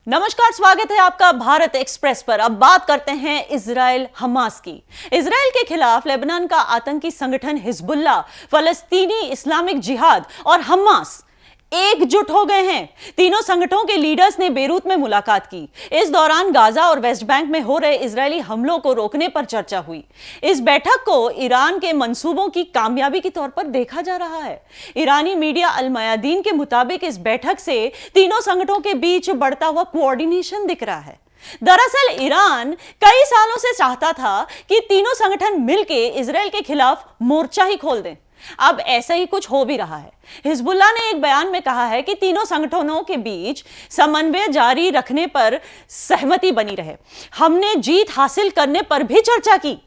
नमस्कार, स्वागत है आपका भारत एक्सप्रेस पर। अब बात करते हैं इजराइल हमास की। इजराइल के खिलाफ लेबनान का आतंकी संगठन हिजबुल्लाह, फलस्तीनी इस्लामिक जिहाद और हमास एकजुट हो गए हैं। तीनों संगठनों के लीडर्स ने बेरूत में मुलाकात की। इस दौरान गाजा और वेस्ट बैंक में हो रहे इजरायली हमलों को रोकने पर चर्चा हुई। इस बैठक को ईरान के मंसूबों की कामयाबी के तौर पर देखा जा रहा है। ईरानी मीडिया अल मयादीन के मुताबिक इस बैठक से तीनों संगठनों के बीच बढ़ता हुआ कोऑर्डिनेशन दिख रहा है। दरअसल ईरान कई सालों से चाहता था कि तीनों संगठन मिलकर इजराइल के खिलाफ मोर्चा ही खोल दें। अब ऐसा ही कुछ हो भी रहा है। हिजबुल्लाह ने एक बयान में कहा है कि तीनों संगठनों के बीच समन्वय जारी रखने पर सहमति बनी रहे। हमने जीत हासिल करने पर भी चर्चा की।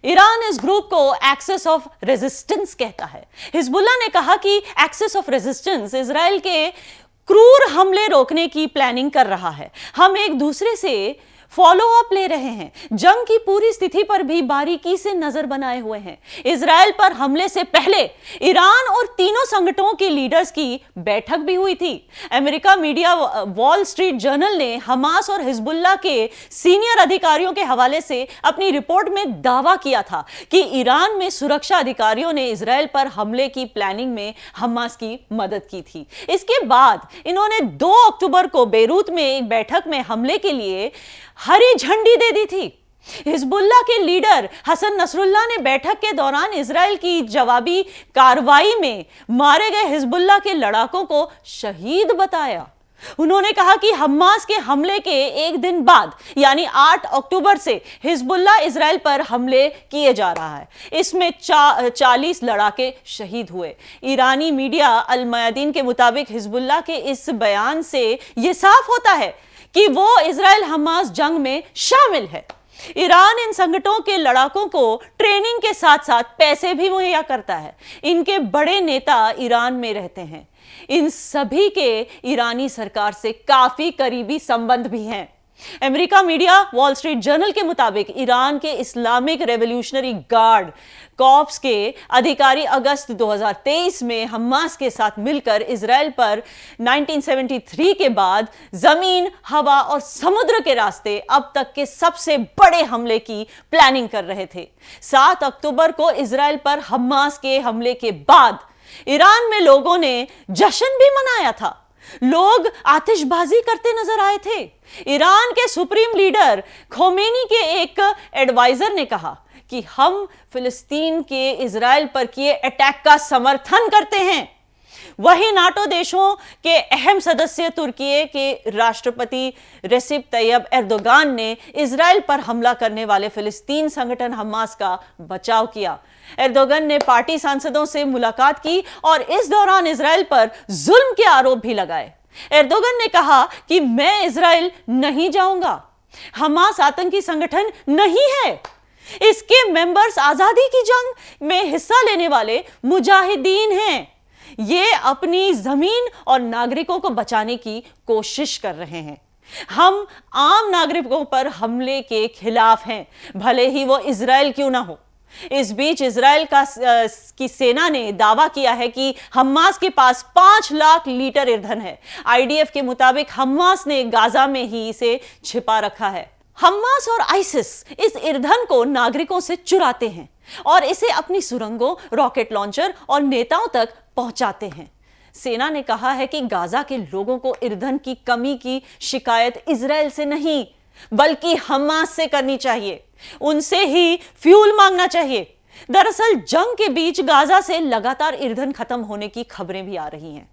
ईरान इस ग्रुप को एक्सेस ऑफ रेजिस्टेंस कहता है। हिजबुल्लाह ने कहा कि एक्सेस ऑफ रेजिस्टेंस इजराइल के क्रूर हमले रोकने की प्लानिंग कर रहा है। हम एक दूसरे से फॉलो अप ले रहे हैं, जंग की पूरी स्थिति पर भी बारीकी से नजर बनाए हुए हैं। इजराइल पर हमले से पहले ईरान और तीनों संगठनों के लीडर्स की बैठक भी हुई थी। America media wall street journal ने हमास और हिजबुल्लाह के सीनियर अधिकारियों के हवाले से अपनी रिपोर्ट में दावा किया था कि ईरान में सुरक्षा अधिकारियों ने इजराइल पर हमले की प्लानिंग में हमास की मदद की थी। इसके बाद इन्होंने 2 अक्टूबर को बेरूत में एक बैठक में हमले के लिए हरी झंडी दे दी थी। हिजबुल्लाह के लीडर हसन नसरुल्लाह ने बैठक के दौरान इजराइल की जवाबी कार्रवाई में मारे गए हिजबुल्लाह के लड़ाकों को शहीद बताया। उन्होंने कहा कि हमास के हमले के एक दिन बाद यानी 8 अक्टूबर से हिजबुल्लाह इजराइल पर हमले किए जा रहा है। इसमें 40 लड़ाके शहीद हुए। ईरानी मीडिया अल मयादीन के मुताबिक हिजबुल्लाह के इस बयान से यह साफ होता है कि वो इजराइल हमास जंग में शामिल है। ईरान इन संगठनों के लड़ाकों को ट्रेनिंग के साथ साथ पैसे भी मुहैया करता है। इनके बड़े नेता ईरान में रहते हैं। इन सभी के ईरानी सरकार से काफी करीबी संबंध भी हैं। America media wall street journal के मुताबिक ईरान के इस्लामिक रेवोल्यूशनरी गार्ड कॉर्प्स के अधिकारी अगस्त 2023 में हमास के साथ मिलकर इजराइल पर 1973 के बाद जमीन, हवा और समुद्र के रास्ते अब तक के सबसे बड़े हमले की प्लानिंग कर रहे थे। 7 अक्टूबर को इजराइल पर हमास के हमले के बाद ईरान में लोगों ने जश्न भी मनाया था। लोग आतिशबाजी करते नजर आए थे। ईरान के सुप्रीम लीडर खोमेनी के एक एडवाइजर ने कहा कि हम फिलिस्तीन के इजराइल पर किए अटैक का समर्थन करते हैं। वहीं नाटो देशों के अहम सदस्य तुर्की के राष्ट्रपति रेसिप तैयब एर्दोगान ने इजराइल पर हमला करने वाले फिलिस्तीन संगठन हमास का बचाव किया। एर्दोगन ने पार्टी सांसदों से मुलाकात की और इस दौरान इजराइल पर जुल्म के आरोप भी लगाए। एर्दोगन ने कहा कि मैं इजराइल नहीं जाऊंगा। हमास आतंकी संगठन नहीं है। इसके मेंबर्स आजादी की जंग में हिस्सा लेने वाले मुजाहिदीन हैं। ये अपनी जमीन और नागरिकों को बचाने की कोशिश कर रहे हैं। हम आम नागरिकों पर हमले के खिलाफ हैं, भले ही वो इजराइल क्यों ना हो। इस बीच इजराइल की सेना ने दावा किया है कि हमास के पास 5 लाख लीटर ईंधन है। आईडीएफ के मुताबिक हमास ने गाजा में ही इसे छिपा रखा है। हमास और आइसिस इस ईंधन को नागरिकों से चुराते हैं और इसे अपनी सुरंगों, रॉकेट लॉन्चर और नेताओं तक पहुंचाते हैं। सेना ने कहा है कि गाजा के लोगों को ईंधन की कमी की शिकायत इजराइल से नहीं बल्कि हमास से करनी चाहिए। उनसे ही फ्यूल मांगना चाहिए। दरअसल जंग के बीच गाजा से लगातार ईंधन खत्म होने की खबरें भी आ रही हैं।